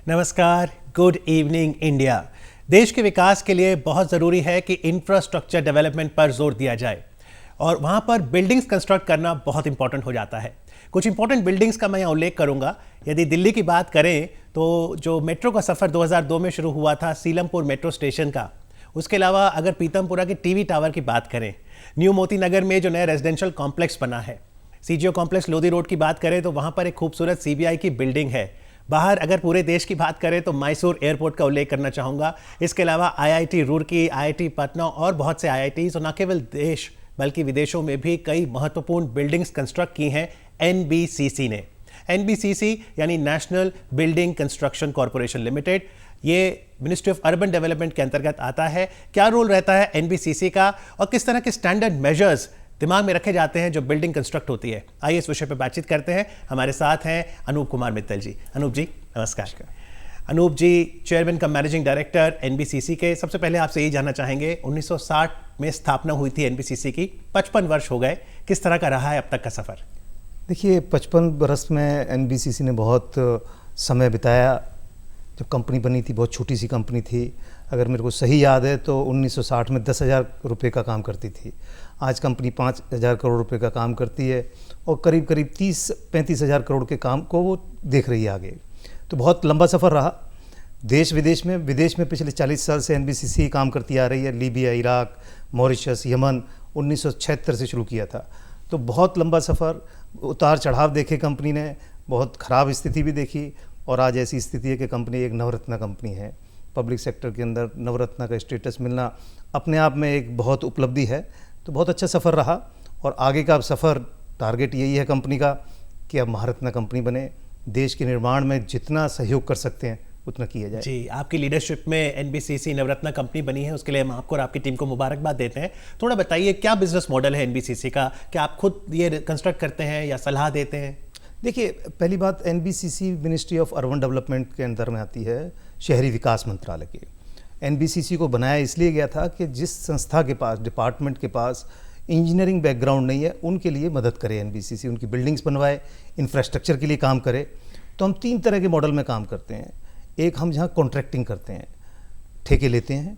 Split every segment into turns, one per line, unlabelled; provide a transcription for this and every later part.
नमस्कार, good evening India. देश के विकास के लिए बहुत ज़रूरी है कि इंफ्रास्ट्रक्चर डेवलपमेंट पर जोर दिया जाए और वहाँ पर बिल्डिंग्स कंस्ट्रक्ट करना बहुत इंपॉर्टेंट हो जाता है। कुछ इंपॉर्टेंट बिल्डिंग्स का मैं यहाँ उल्लेख करूँगा। यदि दिल्ली की बात करें तो जो मेट्रो का सफ़र 2002 में शुरू हुआ था सीलमपुर मेट्रो स्टेशन का, उसके अलावा अगर पीतमपुरा के टीवी टावर की बात करें, न्यू मोती नगर में जो नया रेजिडेंशियल कॉम्प्लेक्स बना है, सीजीओ कॉम्प्लेक्स लोधी रोड की बात करें तो वहाँ पर एक खूबसूरत सीबीआई की बिल्डिंग है। बाहर अगर पूरे देश की बात करें तो मैसूर एयरपोर्ट का उल्लेख करना चाहूँगा। इसके अलावा आईआईटी रुड़की, आईआईटी पटना और बहुत से आईआईटीज और न केवल देश बल्कि विदेशों में भी कई महत्वपूर्ण बिल्डिंग्स कंस्ट्रक्ट की हैं एनबीसीसी ने। एनबीसीसी यानी national building construction corporation limited, ये मिनिस्ट्री ऑफ अर्बन डेवलपमेंट के अंतर्गत आता है। क्या रोल रहता है एनबीसीसी का और किस तरह के स्टैंडर्ड मेजर्स दिमाग में रखे जाते हैं जो बिल्डिंग कंस्ट्रक्ट होती है, आइए इस विषय पर बातचीत करते हैं। हमारे साथ हैं अनूप कुमार मित्तल जी। अनूप जी नमस्कार। अनूप जी चेयरमैन का मैनेजिंग डायरेक्टर एनबीसीसी के। सबसे पहले आपसे यही जानना चाहेंगे, 1960 में स्थापना हुई थी एनबीसीसी की, 55 वर्ष हो गए, किस तरह का रहा है अब तक का सफ़र?
देखिए 55 बरस में एनबीसीसी ने बहुत समय बिताया। जब कंपनी बनी थी बहुत छोटी सी कंपनी थी, अगर मेरे को सही याद है तो 1960 में 10,000 रुपये का काम करती थी। आज कंपनी 5,000 करोड़ रुपए का काम करती है और करीब करीब 30-35 हज़ार करोड़ के काम को वो देख रही है आगे। तो बहुत लंबा सफ़र रहा देश विदेश में पिछले 40 साल से एनबीसीसी काम करती आ रही है। लीबिया, इराक, मॉरिशस, यमन 1976 से शुरू किया था। तो बहुत लंबा सफ़र, उतार चढ़ाव देखे कंपनी ने, बहुत ख़राब स्थिति भी देखी और आज ऐसी स्थिति है कि कंपनी एक नवरत्न कंपनी है। पब्लिक सेक्टर के अंदर नवरत्न का स्टेटस मिलना अपने आप में एक बहुत उपलब्धि है। तो बहुत अच्छा सफ़र रहा और आगे का अब सफ़र, टारगेट यही है कंपनी का कि अब महारत्न कंपनी बने। देश के निर्माण में जितना सहयोग कर सकते हैं उतना किया जाए।
जी, आपकी लीडरशिप में एनबीसीसी नवरत्न कंपनी बनी है, उसके लिए हम आपको और आपकी टीम को मुबारकबाद देते हैं। थोड़ा बताइए क्या बिजनेस मॉडल है एनबीसीसी का? क्या आप खुद ये कंस्ट्रक्ट करते हैं या सलाह देते हैं?
देखिए पहली बात, NBCC ministry of urban development के अंदर में आती है, शहरी विकास मंत्रालय के। एनबीसीसी को बनाया इसलिए गया था कि जिस संस्था के पास, डिपार्टमेंट के पास इंजीनियरिंग बैकग्राउंड नहीं है, उनके लिए मदद करे एनबीसीसी, उनकी बिल्डिंग्स बनवाए, इंफ्रास्ट्रक्चर के लिए काम करे। तो हम 3 तरह के मॉडल में काम करते हैं। एक, हम जहाँ कॉन्ट्रैक्टिंग करते हैं, ठेके लेते हैं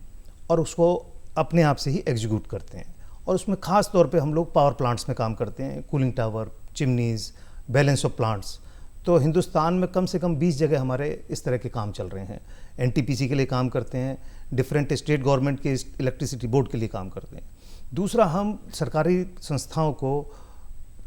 और उसको अपने आप से ही एग्जीक्यूट करते हैं। और उसमें ख़ास तौर पे हम लोग पावर प्लांट्स में काम करते हैं, cooling tower, chimneys, balance of plants. तो हिंदुस्तान में कम से कम 20 जगह हमारे इस तरह के काम चल रहे हैं। एनटीपीसी के लिए काम करते हैं, डिफरेंट स्टेट गवर्नमेंट के इलेक्ट्रिसिटी बोर्ड के लिए काम करते हैं। दूसरा, हम सरकारी संस्थाओं को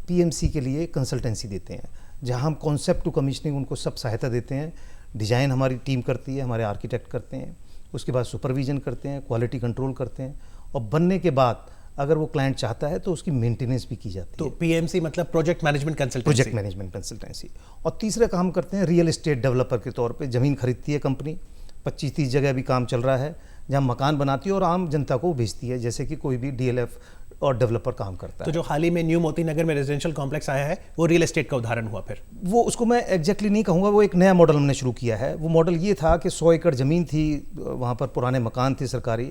पीएमसी के लिए कंसल्टेंसी देते हैं, जहां हम कॉन्सेप्ट टू कमीशनिंग उनको सब सहायता देते हैं। डिज़ाइन हमारी टीम करती है, हमारे आर्किटेक्ट करते हैं, उसके बाद सुपरविजन करते हैं, क्वालिटी कंट्रोल करते हैं और बनने के बाद अगर वो क्लाइंट चाहता है तो उसकी मेंटेनेंस भी की जाती है।
तो पीएमसी मतलब प्रोजेक्ट मैनेजमेंट कंसल्टेंसी। और तीसरा काम करते हैं रियल एस्टेट डेवलपर के तौर पे। ज़मीन खरीदती है कंपनी, 25-30 जगह भी काम चल रहा है, जहाँ मकान बनाती है और आम जनता को भेजती है, जैसे कि कोई भी डीएलएफ और डेवलपर काम करता है। तो जो हाल ही में न्यू मोती नगर में रेजिडेंशियल कॉम्प्लेक्स आया है वो रियल एस्टेट का उदाहरण हुआ? फिर
वो, उसको मैं एग्जैक्टली नहीं कहूँगा, वो एक नया मॉडल हमने शुरू किया है। वो मॉडल ये था कि 100 एकड़ ज़मीन थी, वहाँ पर पुराने मकान थे सरकारी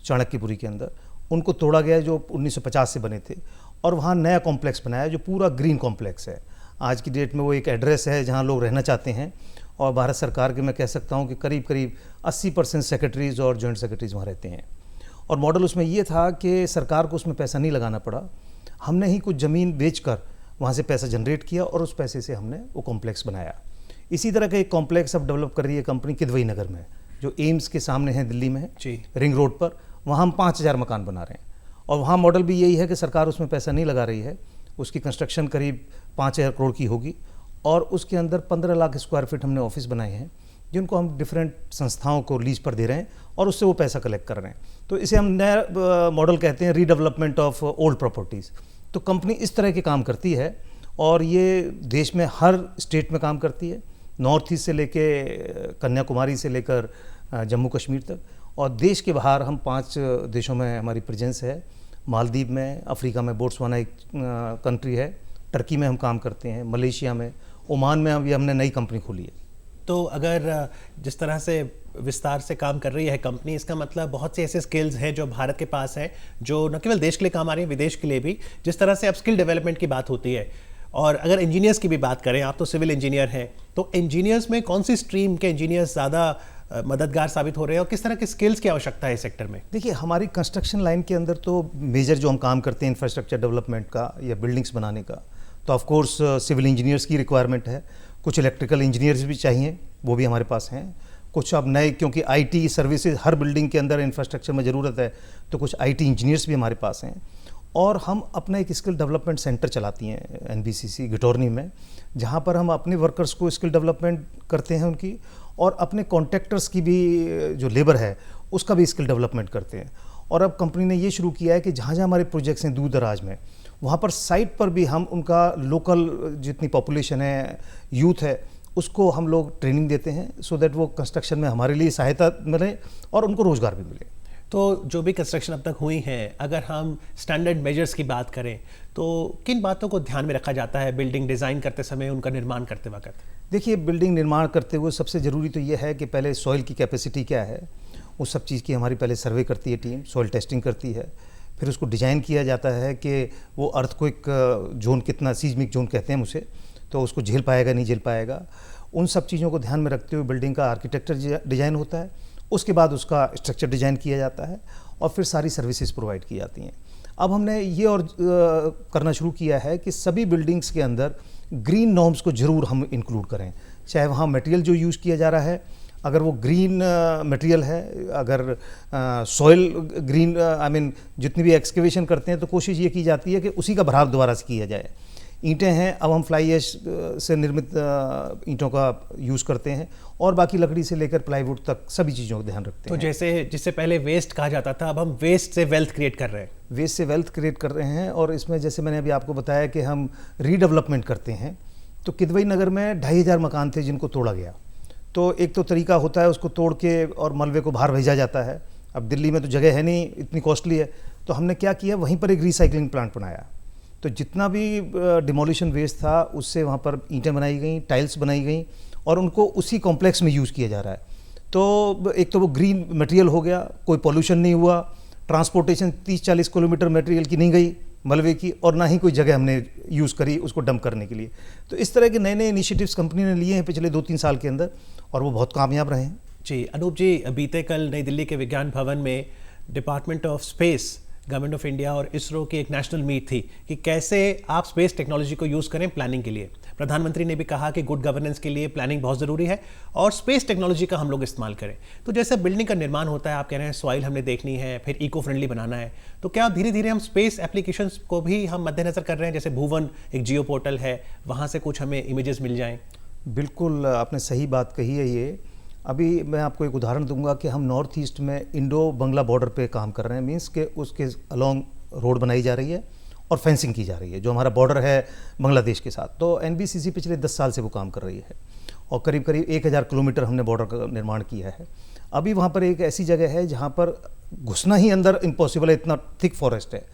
चाणक्यपुरी के अंदर, उनको तोड़ा गया जो 1950 से बने थे और वहाँ नया कॉम्प्लेक्स बनाया जो पूरा ग्रीन कॉम्प्लेक्स है। आज की डेट में वो एक एड्रेस है जहाँ लोग रहना चाहते हैं और भारत सरकार के मैं कह सकता हूँ कि करीब करीब 80% सेक्रेटरीज और जॉइंट सेक्रेटरीज वहाँ रहते हैं। और मॉडल उसमें ये था कि सरकार को उसमें पैसा नहीं लगाना पड़ा, हमने ही कुछ ज़मीन बेचकर वहाँ से पैसा जनरेट किया और उस पैसे से हमने वो कॉम्प्लेक्स बनाया। इसी तरह का एक कॉम्प्लेक्स अब डेवलप कर रही है कंपनी किदवई नगर में, जो एम्स के सामने है, दिल्ली में है, रिंग रोड पर। वहाँ हम 5,000 मकान बना रहे हैं और वहाँ मॉडल भी यही है कि सरकार उसमें पैसा नहीं लगा रही है। उसकी कंस्ट्रक्शन करीब 5,000 करोड़ की होगी और उसके अंदर 15 लाख स्क्वायर फीट हमने ऑफिस बनाए हैं, जिनको हम डिफरेंट संस्थाओं को लीज पर दे रहे हैं और उससे वो पैसा कलेक्ट कर रहे हैं। तो इसे हम नया मॉडल कहते हैं, रीडेवलपमेंट ऑफ ओल्ड प्रॉपर्टीज़। तो कंपनी इस तरह के काम करती है और ये देश में हर स्टेट में काम करती है, नॉर्थ ईस्ट से लेके कन्याकुमारी से लेकर जम्मू कश्मीर तक। और देश के बाहर हम 5 देशों में हमारी प्रेजेंस है। मालदीव में, अफ्रीका में बोट्सवाना एक कंट्री है, टर्की में हम काम करते हैं, मलेशिया में, ओमान में अभी हमने नई कंपनी खोली है।
तो अगर जिस तरह से विस्तार से काम कर रही है कंपनी, इसका मतलब बहुत से ऐसे स्किल्स हैं जो भारत के पास हैं, जो न केवल देश के लिए काम आ रही है, विदेश के लिए भी। जिस तरह से अब स्किल डेवलपमेंट की बात होती है, और अगर इंजीनियर्स की भी बात करें, आप तो सिविल इंजीनियर हैं, तो इंजीनियर्स में कौन सी स्ट्रीम के इंजीनियर्स ज़्यादा मददगार साबित हो रहे हैं और किस तरह के स्किल्स की आवश्यकता है इस सेक्टर में?
देखिए, हमारी कंस्ट्रक्शन लाइन के अंदर तो मेजर जो हम काम करते हैं इंफ्रास्ट्रक्चर डेवलपमेंट का या बिल्डिंग्स बनाने का, तो ऑफ कोर्स सिविल इंजीनियर्स की रिक्वायरमेंट है। कुछ इलेक्ट्रिकल इंजीनियर्स भी चाहिए, वो भी हमारे पास हैं। कुछ अब नए, क्योंकि आईटी सर्विसेज हर बिल्डिंग के अंदर इंफ्रास्ट्रक्चर में ज़रूरत है, तो कुछ आईटी इंजीनियर्स भी हमारे पास हैं। और हम अपना एक स्किल डेवलपमेंट सेंटर चलाती हैं एनबीसीसी गिटॉर्नी में, जहाँ पर हम अपने वर्कर्स को स्किल डेवलपमेंट करते हैं उनकी, और अपने कॉन्ट्रैक्टर्स की भी जो लेबर है उसका भी स्किल डेवलपमेंट करते हैं। और अब कंपनी ने ये शुरू किया है कि जहाँ जहाँ हमारे प्रोजेक्ट्स हैं दूर दराज में, वहाँ पर साइट पर भी हम उनका लोकल जितनी पॉपुलेशन है, यूथ है, उसको हम लोग ट्रेनिंग देते हैं, सो दैट वो कंस्ट्रक्शन में हमारे लिए सहायता मिले और उनको रोज़गार भी मिले।
तो जो भी कंस्ट्रक्शन अब तक हुई हैं, अगर हम स्टैंडर्ड मेजर्स की बात करें तो किन बातों को ध्यान में रखा जाता है बिल्डिंग डिज़ाइन करते समय, उनका निर्माण करते वक्त?
देखिए, बिल्डिंग निर्माण करते हुए सबसे ज़रूरी तो ये है कि पहले सॉइल की कैपेसिटी क्या है, उस सब चीज़ की हमारी पहले सर्वे करती है टीम, सॉइल टेस्टिंग करती है। फिर उसको डिज़ाइन किया जाता है कि वो अर्थक्वेक जोन कितना, सीज्मिक जोन कहते हैं उसे, तो उसको झेल पाएगा नहीं झेल पाएगा। उन सब चीज़ों को ध्यान में रखते हुए बिल्डिंग का आर्किटेक्चर डिज़ाइन होता है, उसके बाद उसका स्ट्रक्चर डिज़ाइन किया जाता है और फिर सारी सर्विसेज प्रोवाइड की जाती हैं। अब हमने ये और करना शुरू किया है कि सभी बिल्डिंग्स के अंदर ग्रीन नॉर्म्स को ज़रूर हम इंक्लूड करें, चाहे वहाँ मटेरियल जो यूज़ किया जा रहा है, अगर वो ग्रीन मटेरियल है, अगर सॉइल ग्रीन, आई मीन जितनी भी एक्सकेवेशन करते हैं तो कोशिश ये की जाती है कि उसी का भराव दोबारा से किया जाए। ईंटें हैं, अब हम फ्लाई ऐश से निर्मित ईंटों का यूज़ करते हैं, और बाकी लकड़ी से लेकर प्लाईवुड तक सभी चीज़ों का ध्यान रखते
तो
हैं।
जैसे जिससे पहले वेस्ट कहा जाता था, अब हम वेस्ट से वेल्थ क्रिएट कर रहे हैं।
वेस्ट से वेल्थ क्रिएट कर रहे हैं, और इसमें जैसे मैंने अभी आपको बताया कि हम रीडेवलपमेंट करते हैं, तो किदवई नगर में 2500 मकान थे जिनको तोड़ा गया। तो एक तो तरीका होता है उसको तोड़ के और मलबे को बाहर भेजा जाता है। अब दिल्ली में तो जगह है नहीं, इतनी कॉस्टली है, तो हमने क्या किया, वहीं पर एक रिसाइकलिंग प्लांट बनाया। तो जितना भी डिमोलिशन वेस्ट था उससे वहाँ पर ईंटें बनाई गई, टाइल्स बनाई गई, और उनको उसी कॉम्प्लेक्स में यूज़ किया जा रहा है। तो एक तो वो ग्रीन मटेरियल हो गया, कोई पोल्यूशन नहीं हुआ, ट्रांसपोर्टेशन 30-40 किलोमीटर मटेरियल की नहीं गई मलबे की, और ना ही कोई जगह हमने यूज़ करी उसको डंप करने के लिए। तो इस तरह के नए नए इनिशिएटिव्स कंपनी ने लिए हैं पिछले 2-3 साल के अंदर, और वो बहुत कामयाब रहे हैं।
जी अनूप जी, बीते कल नई दिल्ली के विज्ञान भवन में department of space, government of India और इसरो की एक नेशनल मीट थी कि कैसे आप स्पेस टेक्नोलॉजी को यूज़ करें प्लानिंग के लिए। प्रधानमंत्री ने भी कहा कि गुड गवर्नेंस के लिए प्लानिंग बहुत ज़रूरी है और स्पेस टेक्नोलॉजी का हम लोग इस्तेमाल करें। तो जैसे बिल्डिंग का निर्माण होता है, आप कह रहे हैं सॉइल हमने देखनी है, फिर इको फ्रेंडली बनाना है, तो क्या धीरे धीरे हम स्पेस एप्लीकेशंस को भी हम मद्देनजर कर रहे हैं? जैसे भुवन एक जियो पोर्टल है, वहाँ से कुछ हमें इमेजेस मिल जाएँ।
बिल्कुल आपने सही बात कही है। ये अभी मैं आपको एक उदाहरण दूंगा कि हम नॉर्थ ईस्ट में इंडो बंगला बॉर्डर पे काम कर रहे हैं, मीन्स के उसके अलोंग रोड बनाई जा रही है और फेंसिंग की जा रही है, जो हमारा बॉर्डर है बांग्लादेश के साथ। तो एनबीसीसी पिछले 10 साल से वो काम कर रही है, और करीब करीब 1000 किलोमीटर हमने बॉर्डर का निर्माण किया है। अभी वहाँ पर एक ऐसी जगह है जहाँ पर घुसना ही अंदर इम्पॉसिबल है, इतना थिक फॉरेस्ट है।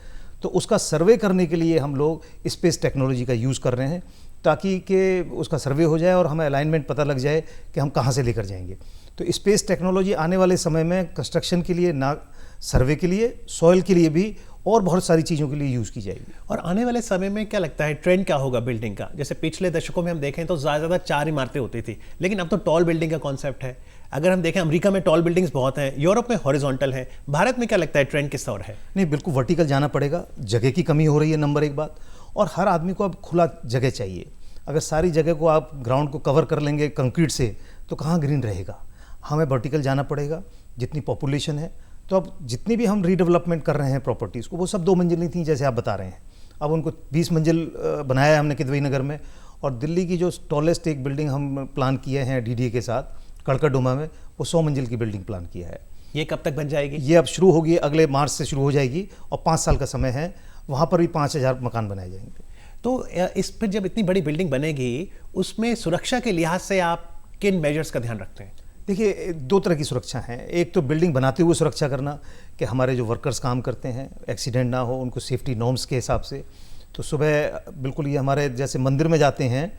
तो उसका सर्वे करने के लिए हम लोग स्पेस टेक्नोलॉजी का यूज़ कर रहे हैं, ताकि कि उसका सर्वे हो जाए और हमें अलाइनमेंट पता लग जाए कि हम कहाँ से लेकर जाएंगे। तो स्पेस टेक्नोलॉजी आने वाले समय में कंस्ट्रक्शन के लिए, ना सर्वे के लिए, सॉइल के लिए भी, और बहुत सारी चीज़ों के लिए यूज़ की जाएगी।
और आने वाले समय में क्या लगता है ट्रेंड क्या होगा बिल्डिंग का? जैसे पिछले दशकों में हम देखें तो ज़्यादा 4 इमारतें होती थी, लेकिन अब तो टॉल बिल्डिंग का कॉन्सेप्ट है। अगर हम देखें अमेरिका में टॉल बिल्डिंग्स बहुत हैं, यूरोप में हॉरिजॉन्टल है, भारत में क्या लगता है ट्रेंड किस ओर है?
नहीं, बिल्कुल वर्टिकल जाना पड़ेगा। जगह की कमी हो रही है नंबर 1 बात, और हर आदमी को अब खुला जगह चाहिए। अगर सारी जगह को आप ग्राउंड को कवर कर लेंगे कंक्रीट से, तो कहाँ ग्रीन रहेगा। हमें वर्टिकल जाना पड़ेगा। जितनी पॉपुलेशन है, तो अब जितनी भी हम रीडेवलपमेंट कर रहे हैं प्रॉपर्टीज़ को, वो सब 2 मंजिली थी जैसे आप बता रहे हैं। अब उनको 20 मंजिल बनाया है हमने किदवई नगर में, और दिल्ली की जो टॉलेस्ट एक बिल्डिंग हम प्लान किए हैं डीडीए के साथ कड़कड़डुमा में, वो 100 मंजिल की बिल्डिंग प्लान किया है।
ये कब तक बन जाएगी?
ये अब शुरू होगी, अगले मार्च से शुरू हो जाएगी, और 5 साल का समय है। वहाँ पर भी 5000 मकान बनाए जाएंगे।
तो इस पर जब इतनी बड़ी बिल्डिंग बनेगी, उसमें सुरक्षा के लिहाज से आप किन मेजर्स का ध्यान रखते हैं?
देखिए, 2 तरह की सुरक्षा है। एक तो बिल्डिंग बनाते हुए सुरक्षा करना, कि हमारे जो वर्कर्स काम करते हैं एक्सीडेंट ना हो, उनको सेफ्टी नॉर्म्स के हिसाब से। तो सुबह बिल्कुल ये हमारे जैसे मंदिर में जाते हैं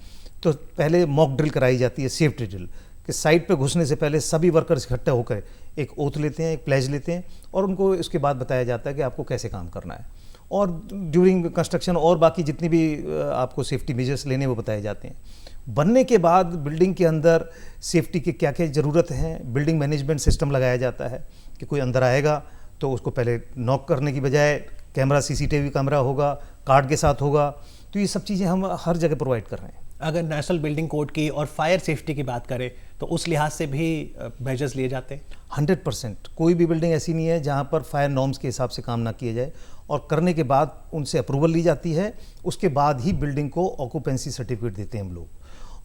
तो पहले मॉक ड्रिल कराई जाती है, सेफ्टी ड्रिल, कि साइट पे घुसने से पहले सभी वर्कर्स इकट्ठे होकर एक ओथ लेते हैं, एक प्लेज लेते हैं, और उनको इसके बाद बताया जाता है कि आपको कैसे काम करना है। और ड्यूरिंग कंस्ट्रक्शन और बाकी जितनी भी आपको सेफ्टी मेजर्स लेने वो बताए जाते हैं। बनने के बाद बिल्डिंग के अंदर सेफ्टी की क्या क्या ज़रूरत हैं, बिल्डिंग मैनेजमेंट सिस्टम लगाया जाता है कि कोई अंदर आएगा तो उसको पहले नॉक करने की बजाय कैमरा, CCTV कैमरा होगा, कार्ड के साथ होगा। तो ये सब चीज़ें हम हर जगह प्रोवाइड कर रहे हैं।
अगर नेशनल बिल्डिंग कोड की और फायर सेफ्टी की बात करें तो उस लिहाज से भी मेजर्स लिए जाते हैं?
100%। कोई भी बिल्डिंग ऐसी नहीं है जहाँ पर फायर नॉर्म्स के हिसाब से काम ना किया जाए, और करने के बाद उनसे अप्रूवल ली जाती है, उसके बाद ही बिल्डिंग को ऑक्यूपेंसी सर्टिफिकेट देते हैं हम लोग।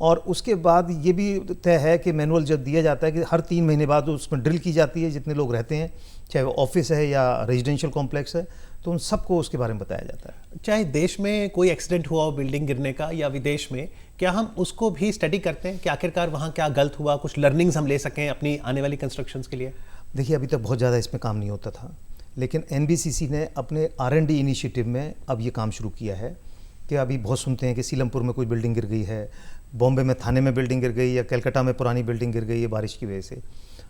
और उसके बाद ये भी तय है कि मैनुअल जब दिया जाता है कि हर 3 महीने बाद उसमें ड्रिल की जाती है, जितने लोग रहते हैं, चाहे वो ऑफिस है या रेजिडेंशियल कॉम्प्लेक्स है, तो उन सबको उसके बारे में बताया जाता है।
चाहे देश में कोई एक्सीडेंट हुआ हो बिल्डिंग गिरने का या विदेश में, क्या हम उसको भी स्टडी करते हैं कि आखिरकार वहाँ क्या गलत हुआ, कुछ लर्निंग्स हम ले सकें अपनी आने वाली कंस्ट्रक्शंस के लिए?
देखिए, अभी तक बहुत ज़्यादा इसमें काम नहीं होता था, लेकिन NBCC ने अपने R&D इनिशिएटिव में अब ये काम शुरू किया है कि अभी बहुत सुनते हैं कि सीलमपुर में कोई बिल्डिंग गिर गई है, बॉम्बे में थाने में बिल्डिंग गिर गई, या कलकत्ता में पुरानी बिल्डिंग गिर गई है बारिश की वजह से।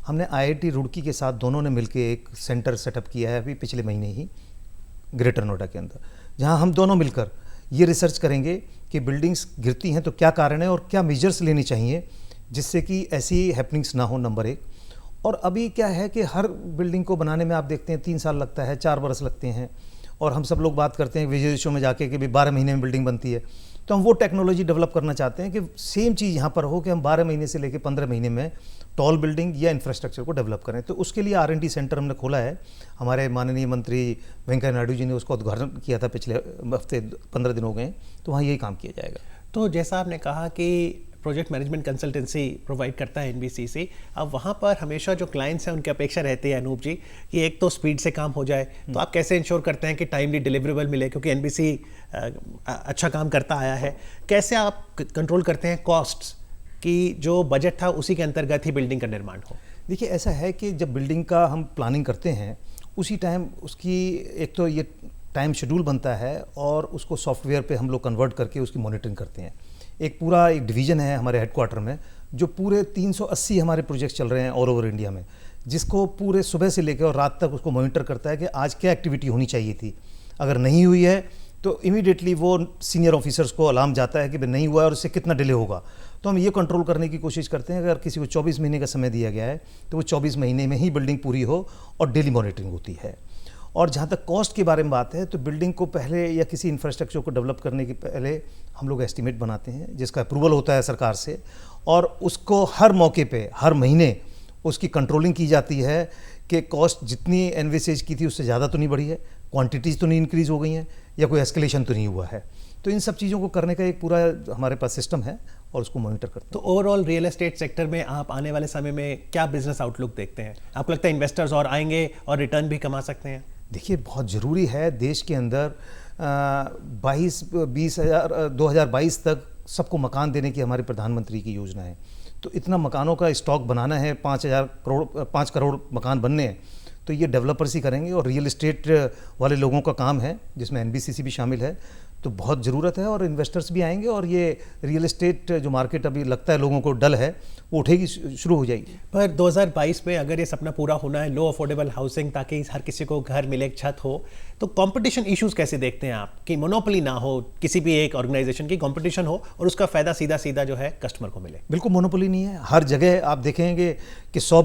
हमने IIT रुड़की के साथ दोनों ने मिलकर एक सेंटर सेटअप किया है अभी पिछले महीने ही ग्रेटर नोएडा के अंदर, जहां हम दोनों मिलकर ये रिसर्च करेंगे कि बिल्डिंग्स गिरती हैं तो क्या कारण है और क्या मेजर्स लेने चाहिए जिससे कि ऐसी हैपनिंग्स ना हो, नंबर 1। और अभी क्या है कि हर बिल्डिंग को बनाने में आप देखते हैं 3 साल लगता है, 4 बरस लगते हैं, और हम सब लोग बात करते हैं विदेशों में जाके कि 12 महीने में बिल्डिंग बनती है। तो हम वो टेक्नोलॉजी डेवलप करना चाहते हैं कि सेम चीज़ यहाँ पर हो कि हम 12 महीने से लेकर 15 महीने में टॉल बिल्डिंग या इंफ्रास्ट्रक्चर को डेवलप करें। तो उसके लिए R&D सेंटर हमने खोला है। हमारे माननीय मंत्री वेंकैया नायडू जी ने उसका उद्घाटन किया था पिछले हफ्ते, 15 दिन हो गए, तो वहाँ यही काम किया जाएगा।
तो जैसा आपने कहा कि प्रोजेक्ट मैनेजमेंट कंसल्टेंसी प्रोवाइड करता है NBCC, अब वहाँ पर हमेशा जो क्लाइंट्स हैं उनकी अपेक्षा रहती है अनूप जी कि एक तो स्पीड से काम हो जाए, तो आप कैसे इंश्योर करते हैं कि टाइमली डिलीवरेबल मिले, क्योंकि NBC अच्छा काम करता आया है। कैसे आप कंट्रोल करते हैं कॉस्ट्स कि जो बजट था उसी के अंतर्गत ही बिल्डिंग का निर्माण हो?
देखिए, ऐसा है कि जब बिल्डिंग का हम प्लानिंग करते हैं उसी टाइम उसकी एक तो ये टाइम शेड्यूल बनता है, और उसको सॉफ्टवेयर पे हम लोग कन्वर्ट करके उसकी मॉनिटरिंग करते हैं। एक पूरा एक डिवीज़न है हमारे हेडक्वार्टर में जो पूरे 380 हमारे प्रोजेक्ट्स चल रहे हैं ऑल ओवर इंडिया में, जिसको पूरे सुबह से लेकर और रात तक उसको मॉनिटर करता है कि आज क्या एक्टिविटी होनी चाहिए थी। अगर नहीं हुई है तो इमीडिएटली वो सीनियर ऑफिसर्स को अलार्म जाता है कि भाई नहीं हुआ है और उससे कितना डिले होगा। तो हम ये कंट्रोल करने की कोशिश करते हैं, अगर किसी को 24 महीने का समय दिया गया है तो वो 24 महीने में ही बिल्डिंग पूरी हो, और डेली मॉनिटरिंग होती है। और जहाँ तक कॉस्ट के बारे में बात है, तो बिल्डिंग को पहले या किसी इंफ्रास्ट्रक्चर को डेवलप करने के पहले हम लोग एस्टिमेट बनाते हैं जिसका अप्रूवल होता है सरकार से, और उसको हर मौके पे हर महीने उसकी कंट्रोलिंग की जाती है कि कॉस्ट जितनी एनविसेज की थी उससे ज़्यादा तो नहीं बढ़ी है, क्वांटिटीज़ तो नहीं इंक्रीज़ हो गई हैं, या कोई एस्केलेशन तो नहीं हुआ है। तो इन सब चीज़ों को करने का एक पूरा हमारे पास सिस्टम है और उसको मॉनिटर करते हैं।
तो ओवरऑल रियल एस्टेट सेक्टर में आप आने वाले समय में क्या बिजनेस आउटलुक देखते हैं? आपको लगता है इन्वेस्टर्स और आएंगे और रिटर्न भी कमा सकते हैं?
देखिए, बहुत ज़रूरी है देश के अंदर 2022 तक सबको मकान देने की हमारी प्रधानमंत्री की योजना है। तो इतना मकानों का स्टॉक बनाना है, 5 करोड़ मकान बनने हैं, तो ये डेवलपर्स ही करेंगे और रियल एस्टेट वाले लोगों का काम है, जिसमें NBCC भी शामिल है। तो बहुत ज़रूरत है और इन्वेस्टर्स भी आएंगे, और ये रियल एस्टेट जो मार्केट अभी लगता है लोगों को डल है, वो उठेगी, शुरू हो जाएगी।
पर 2022 में अगर ये सपना पूरा होना है, लो अफोर्डेबल हाउसिंग, ताकि हर किसी को घर मिले, एक छत हो, तो कंपटीशन इश्यूज कैसे देखते हैं आप कि मोनोपोली ना हो, किसी भी एक ऑर्गेनाइजेशन की कंपटीशन हो और उसका फ़ायदा सीधा सीधा जो है कस्टमर को मिले?
बिल्कुल मोनोपोली नहीं है। हर जगह आप देखेंगे कि 100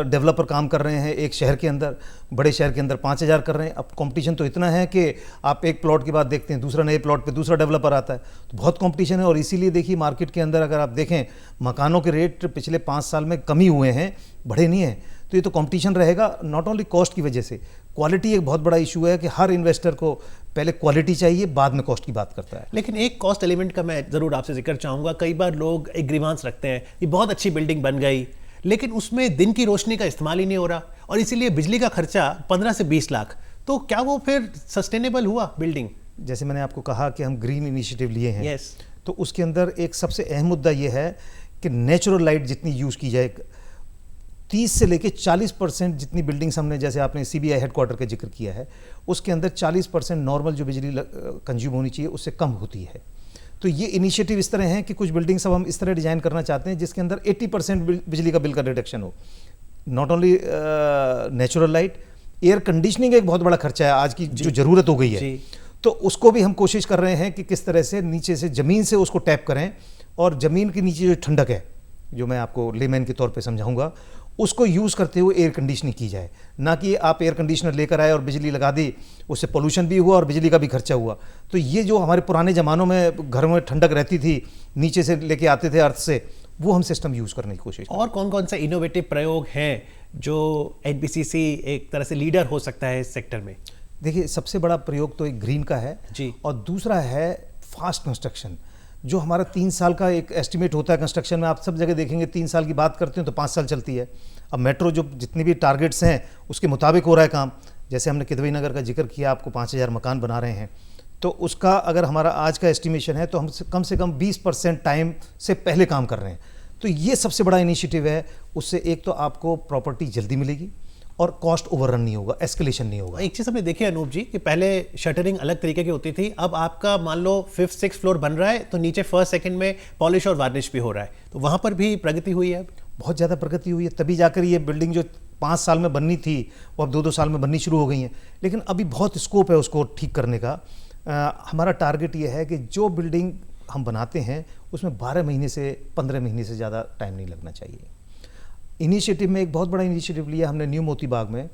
डेवलपर काम कर रहे हैं एक शहर के अंदर, बड़े शहर के अंदर 5000 कर रहे हैं। अब कंपटीशन तो इतना है कि आप एक प्लॉट के बाद देखते हैं दूसरा नए प्लॉट पे दूसरा डेवलपर आता है, तो बहुत कंपटीशन है। और इसीलिए देखिए मार्केट के अंदर अगर आप देखें मकानों के रेट पिछले 5 साल में कम ही हुए हैं, बढ़े नहीं हैं। तो ये तो कंपटीशन रहेगा, नॉट ओनली कॉस्ट की वजह से, क्वालिटी एक बहुत बड़ा इशू है कि हर इन्वेस्टर को पहले क्वालिटी चाहिए, बाद में कॉस्ट की बात करता है।
लेकिन एक कॉस्ट एलिमेंट का मैं ज़रूर आपसे जिक्र चाहूँगा। कई बार लोग एक ग्रीवांस रखते हैं, ये बहुत अच्छी बिल्डिंग बन गई, लेकिन उसमें दिन की रोशनी का इस्तेमाल ही नहीं हो रहा, और इसीलिए बिजली का खर्चा 15 से 20 लाख। तो क्या वो फिर सस्टेनेबल हुआ बिल्डिंग?
जैसे मैंने आपको कहा कि हम ग्रीन इनिशिएटिव लिए हैं,
yes.
तो उसके अंदर एक सबसे अहम मुद्दा ये है कि नेचुरल लाइट जितनी यूज़ की जाए, 30 से लेकर 40% जितनी बिल्डिंग्स हमने, जैसे आपने CBI हेडक्वार्टर का जिक्र किया है, उसके अंदर 40% नॉर्मल जो बिजली कंज्यूम होनी चाहिए उससे कम होती है। तो ये इनिशिएटिव इस तरह है कि कुछ बिल्डिंग्स अब हम इस तरह डिज़ाइन करना चाहते हैं जिसके अंदर 80% बिजली का बिल का रिडक्शन हो। Not only natural light, air conditioning एक बहुत बड़ा खर्चा है आज की जो ज़रूरत हो गई है, तो उसको भी हम कोशिश कर रहे हैं कि किस तरह से नीचे से ज़मीन से उसको टैप करें, और ज़मीन के नीचे जो ठंडक है, जो मैं आपको लेमैन के तौर पे समझाऊंगा, उसको यूज़ करते हुए एयर कंडीशनिंग की जाए। ना कि आप एयर कंडीशनर लेकर आए और बिजली लगा दी, उससे पोल्यूशन भी हुआ और बिजली का भी खर्चा हुआ। तो ये जो हमारे पुराने ज़मानों में घर में ठंडक रहती थी, नीचे से लेके आते थे अर्थ से, वो हम सिस्टम यूज़ करने की कोशिश।
और कौन कौन सा इनोवेटिव प्रयोग हैं जो एनबीसीसी एक तरह से लीडर हो सकता है इस सेक्टर में?
देखिए, सबसे बड़ा प्रयोग तो एक ग्रीन का है
जी,
और दूसरा है फास्ट कंस्ट्रक्शन। जो हमारा 3 साल का एक एस्टिमेट होता है कंस्ट्रक्शन में, आप सब जगह देखेंगे 3 साल की बात करते हैं तो 5 साल चलती है। अब मेट्रो जो जितनी भी टारगेट्स हैं उसके मुताबिक हो रहा है काम। जैसे हमने किदवई नगर का जिक्र किया, आपको 5000 मकान बना रहे हैं, तो उसका अगर हमारा आज का एस्टिमेशन है तो हम से कम 20% टाइम से पहले काम कर रहे हैं। तो ये सबसे बड़ा इनिशिएटिव है। उससे एक तो आपको प्रॉपर्टी जल्दी मिलेगी और कॉस्ट ओवररन नहीं होगा, एस्केलेशन नहीं होगा।
एक चीज़ हमने देखी अनूप जी कि पहले शटरिंग अलग तरीके की होती थी, अब आपका मान लो 5th 6th फ्लोर बन रहा है तो नीचे 1st 2nd में पॉलिश और वार्निश भी हो रहा है, तो वहाँ पर भी प्रगति हुई है। अब
बहुत ज़्यादा प्रगति हुई है, तभी जाकर ये बिल्डिंग जो 5 साल में बननी थी वो अब 2-2 साल में बननी शुरू हो गई हैं। लेकिन अभी बहुत स्कोप है उसको ठीक करने का। हमारा टारगेट ये है कि जो बिल्डिंग हम बनाते हैं उसमें 12 महीने से 15 महीने से ज़्यादा टाइम नहीं लगना चाहिए। इनिशिएटिव में एक बहुत बड़ा इनिशिएटिव लिया हमने न्यू मोती बाग में।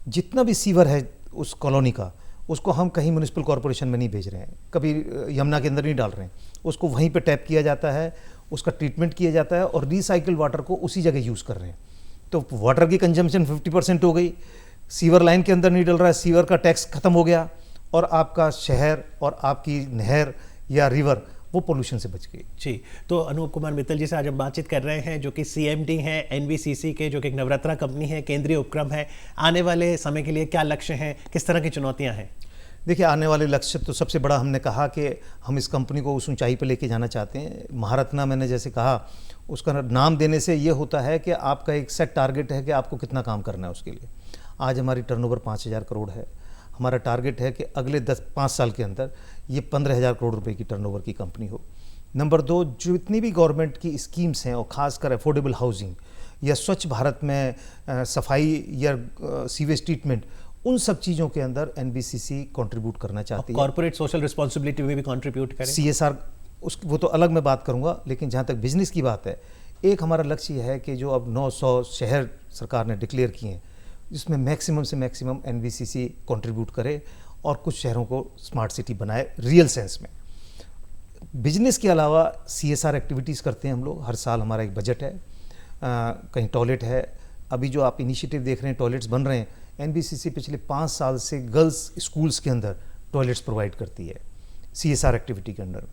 जितना भी सीवर है उस कॉलोनी का, उसको हम कहीं म्यूनिसिपल कॉरपोरेशन में नहीं भेज रहे हैं, कभी यमुना के अंदर नहीं डाल रहे हैं, उसको वहीं पे टैप किया जाता है, उसका ट्रीटमेंट किया जाता है और रिसाइकिल वाटर को उसी जगह यूज़ कर रहे हैं। तो वाटर की कंजम्पशन 50% हो गई, सीवर लाइन के अंदर नहीं डल रहा है, सीवर का टैक्स खत्म हो गया, और आपका शहर और आपकी नहर या रिवर वो पोल्यूशन से बच गई।
जी, तो अनूप कुमार मित्तल जी से आज हम बातचीत कर रहे हैं, जो कि सीएमडी हैं एनबीसीसी के, जो कि एक नवरत्ना कंपनी है, केंद्रीय उपक्रम है। आने वाले समय के लिए क्या लक्ष्य हैं, किस तरह की चुनौतियां हैं?
देखिए, आने वाले लक्ष्य तो सबसे बड़ा हमने कहा कि हम इस कंपनी को उस ऊंचाई पर लेके जाना चाहते हैं। महारत्ना मैंने जैसे कहा, उसका नाम देने से ये होता है कि आपका एक सेट टारगेट है कि आपको कितना काम करना है उसके लिए। आज हमारी टर्नओवर 5000 करोड़ है। हमारा टारगेट है कि अगले 5 साल के अंदर ये 15000 करोड़ रुपए की टर्नओवर की कंपनी हो। नंबर 2, जितनी भी गवर्नमेंट की स्कीम्स हैं और ख़ासकर अफोर्डेबल हाउसिंग या स्वच्छ भारत में सफाई या सीवेज ट्रीटमेंट, उन सब चीज़ों के अंदर एनबीसीसी कंट्रीब्यूट करना चाहती है।
कॉर्पोरेट सोशल रिस्पॉन्सिबिलिटी में भी कंट्रीब्यूट करें,
सीएसआर वो तो अलग मैं बात करूंगा, लेकिन जहाँ तक बिजनेस की बात है, एक हमारा लक्ष्य यह है कि जो अब 900 शहर सरकार ने डिक्लेयर किए हैं, जिसमें मैक्सिमम से मैक्सिमम एनबीसीसी कंट्रीब्यूट करे और कुछ शहरों को स्मार्ट सिटी बनाए रियल सेंस में। बिजनेस के अलावा सीएसआर एक्टिविटीज़ करते हैं हम लोग। हर साल हमारा एक बजट है, कहीं टॉयलेट है। अभी जो आप इनिशिएटिव देख रहे हैं, टॉयलेट्स बन रहे हैं, एनबीसीसी पिछले 5 साल से गर्ल्स स्कूल्स के अंदर टॉयलेट्स प्रोवाइड करती है सीएसआर एक्टिविटी के अंडर।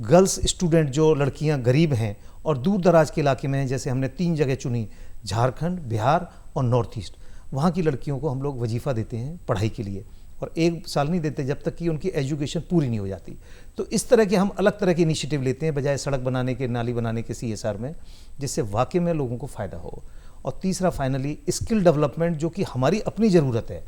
गर्ल्स स्टूडेंट जो लड़कियां गरीब हैं और दूर दराज के इलाके में हैं, जैसे हमने 3 जगह चुनी, झारखंड, बिहार और नॉर्थ ईस्ट, वहाँ की लड़कियों को हम लोग वजीफ़ा देते हैं पढ़ाई के लिए, और 1 साल नहीं देते जब तक कि उनकी एजुकेशन पूरी नहीं हो जाती। तो इस तरह के हम अलग तरह के इनिशिएटिव लेते हैं बजाय सड़क बनाने के, नाली बनाने के सीएसआर में, जिससे वाकई में लोगों को फ़ायदा हो। और तीसरा फाइनली स्किल डेवलपमेंट, जो कि हमारी अपनी ज़रूरत है,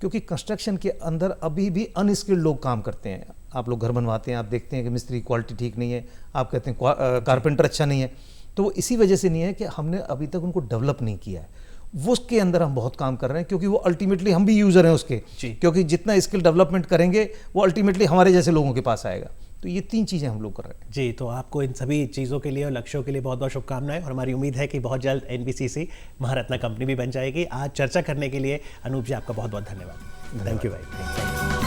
क्योंकि कंस्ट्रक्शन के अंदर अभी भी अनस्किल्ड लोग काम करते हैं। आप लोग घर बनवाते हैं, आप देखते हैं कि मिस्त्री क्वालिटी ठीक नहीं है, आप कहते हैं कारपेंटर अच्छा नहीं है, तो वो इसी वजह से नहीं है कि हमने अभी तक उनको डेवलप नहीं किया है। वो उसके अंदर हम बहुत काम कर रहे हैं, क्योंकि वो अल्टीमेटली हम भी यूज़र हैं उसके, क्योंकि जितना स्किल डेवलपमेंट करेंगे वो अल्टीमेटली हमारे जैसे लोगों के पास आएगा। तो ये 3 चीज़ें हम लोग कर रहे हैं।
जी, तो आपको इन सभी चीज़ों के लिए और लक्ष्यों के लिए बहुत बहुत शुभकामनाएं, और हमारी उम्मीद है कि बहुत जल्द एनबीसीसी महारत्ना कंपनी भी बन जाएगी। आज चर्चा करने के लिए अनूप जी आपका बहुत बहुत धन्यवाद। थैंक यू भाई।